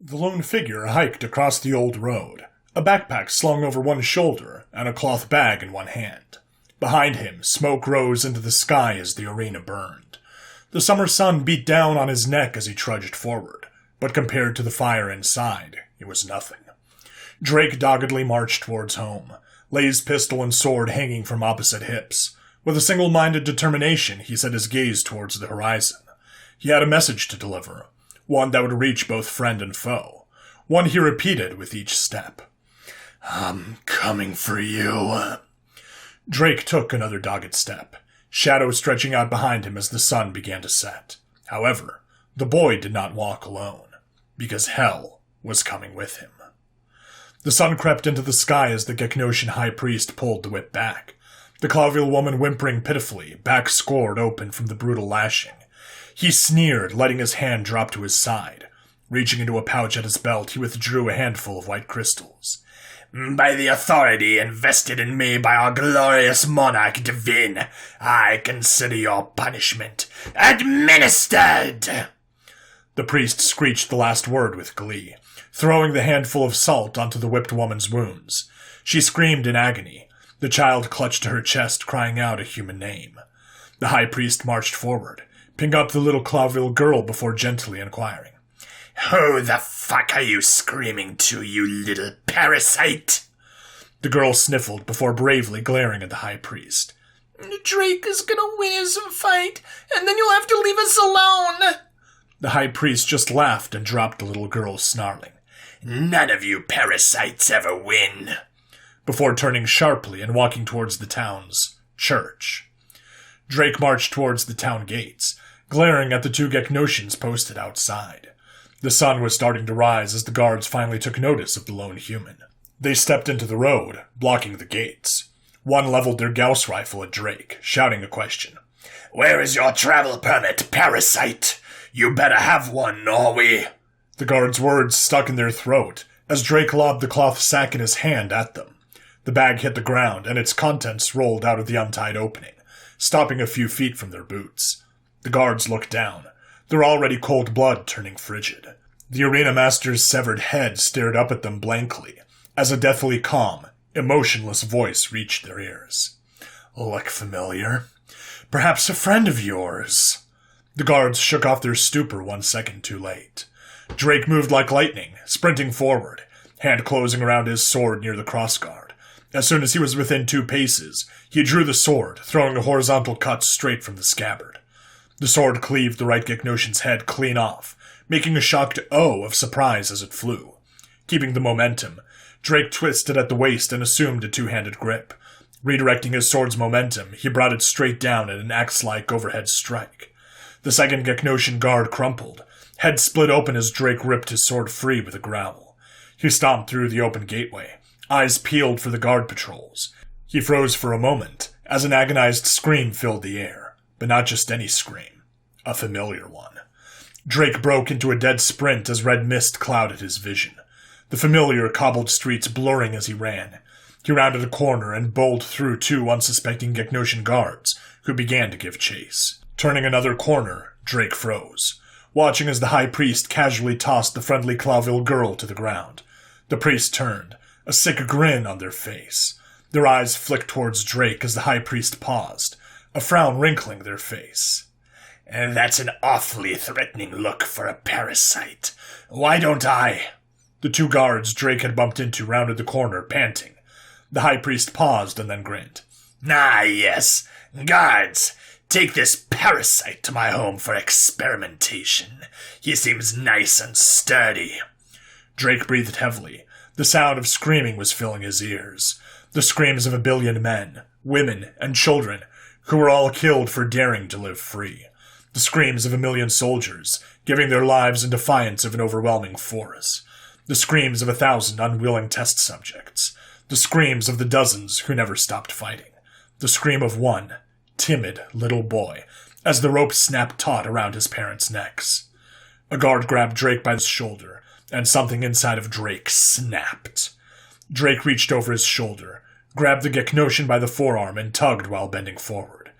The lone figure hiked across the old road, a backpack slung over one shoulder and a cloth bag in one hand. Behind him, smoke rose into the sky as the arena burned. The summer sun beat down on his neck as he trudged forward, but compared to the fire inside, it was nothing. Drake doggedly marched towards home, Lay's pistol and sword hanging from opposite hips. With a single-minded determination, he set his gaze towards the horizon. He had a message to deliver, one that would reach both friend and foe, one he repeated with each step. "I'm coming for you." Drake took another dogged step, shadow stretching out behind him as the sun began to set. However, the boy did not walk alone, because hell was coming with him. The sun crept into the sky as the Geknosion high priest pulled the whip back, the Clawville woman whimpering pitifully, back scored open from the brutal lashing. He sneered, letting his hand drop to his side. Reaching into a pouch at his belt, he withdrew a handful of white crystals. "By the authority invested in me by our glorious monarch divine, I consider your punishment administered!" The priest screeched the last word with glee, throwing the handful of salt onto the whipped woman's wounds. She screamed in agony. The child clutched to her chest, crying out a human name. The high priest marched forward, picking up the little Clawville girl before gently inquiring. "Who the fuck are you screaming to, you little parasite?" The girl sniffled before bravely glaring at the high priest. "Drake is gonna win his fight, and then you'll have to leave us alone." The high priest just laughed and dropped the little girl, snarling. "None of you parasites ever win," before turning sharply and walking towards the town's church. Drake marched towards the town gates, glaring at the two Geknosions posted outside. The sun was starting to rise as the guards finally took notice of the lone human. They stepped into the road, blocking the gates. One leveled their Gauss rifle at Drake, shouting a question. "Where is your travel permit, parasite? You better have one, or we—" The guards' words stuck in their throat as Drake lobbed the cloth sack in his hand at them. The bag hit the ground, and its contents rolled out of the untied opening, stopping a few feet from their boots. The guards looked down, their already cold blood turning frigid. The arena master's severed head stared up at them blankly, as a deathly calm, emotionless voice reached their ears. "Look familiar? Perhaps a friend of yours?" The guards shook off their stupor 1 second too late. Drake moved like lightning, sprinting forward, hand closing around his sword near the crossguard. As soon as he was within 2 paces, he drew the sword, throwing a horizontal cut straight from the scabbard. The sword cleaved the right Geknosion's head clean off, making a shocked "oh" of surprise as it flew. Keeping the momentum, Drake twisted at the waist and assumed a 2-handed grip. Redirecting his sword's momentum, he brought it straight down in an axe-like overhead strike. The second Geknosion guard crumpled, head split open as Drake ripped his sword free with a growl. He stomped through the open gateway, eyes peeled for the guard patrols. He froze for a moment as an agonized scream filled the air, but not just any scream, a familiar one. Drake broke into a dead sprint as red mist clouded his vision, the familiar cobbled streets blurring as he ran. He rounded a corner and bowled through 2 unsuspecting Geknosion guards, who began to give chase. Turning another corner, Drake froze, watching as the high priest casually tossed the friendly Clawville girl to the ground. The priest turned, a sick grin on their face. Their eyes flicked towards Drake as the high priest paused, a frown wrinkling their face. "And that's an awfully threatening look for a parasite. Why don't I—" The 2 guards Drake had bumped into rounded the corner, panting. The high priest paused and then grinned. "Ah, yes. Guards, take this parasite to my home for experimentation. He seems nice and sturdy." Drake breathed heavily. The sound of screaming was filling his ears. The screams of a billion men, women, and children who were all killed for daring to live free. The screams of a million soldiers, giving their lives in defiance of an overwhelming force. The screams of 1,000 unwilling test subjects. The screams of the dozens who never stopped fighting. The scream of one timid little boy as the rope snapped taut around his parents' necks. A guard grabbed Drake by the shoulder, and something inside of Drake snapped. Drake reached over his shoulder, grabbed the Geknosion by the forearm, and tugged while bending forward.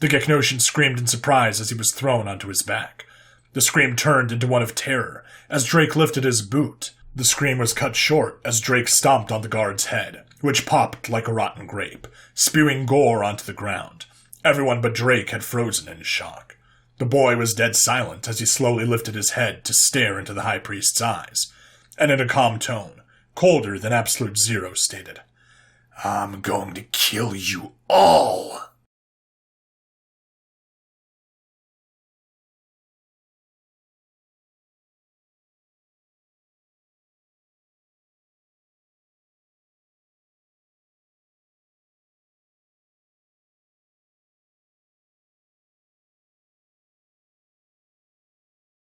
The Geknosion screamed in surprise as he was thrown onto his back. The scream turned into one of terror as Drake lifted his boot. The scream was cut short as Drake stomped on the guard's head, which popped like a rotten grape, spewing gore onto the ground. Everyone but Drake had frozen in shock. The boy was dead silent as he slowly lifted his head to stare into the high priest's eyes, and in a calm tone, colder than absolute zero, stated, I'm going to kill you all.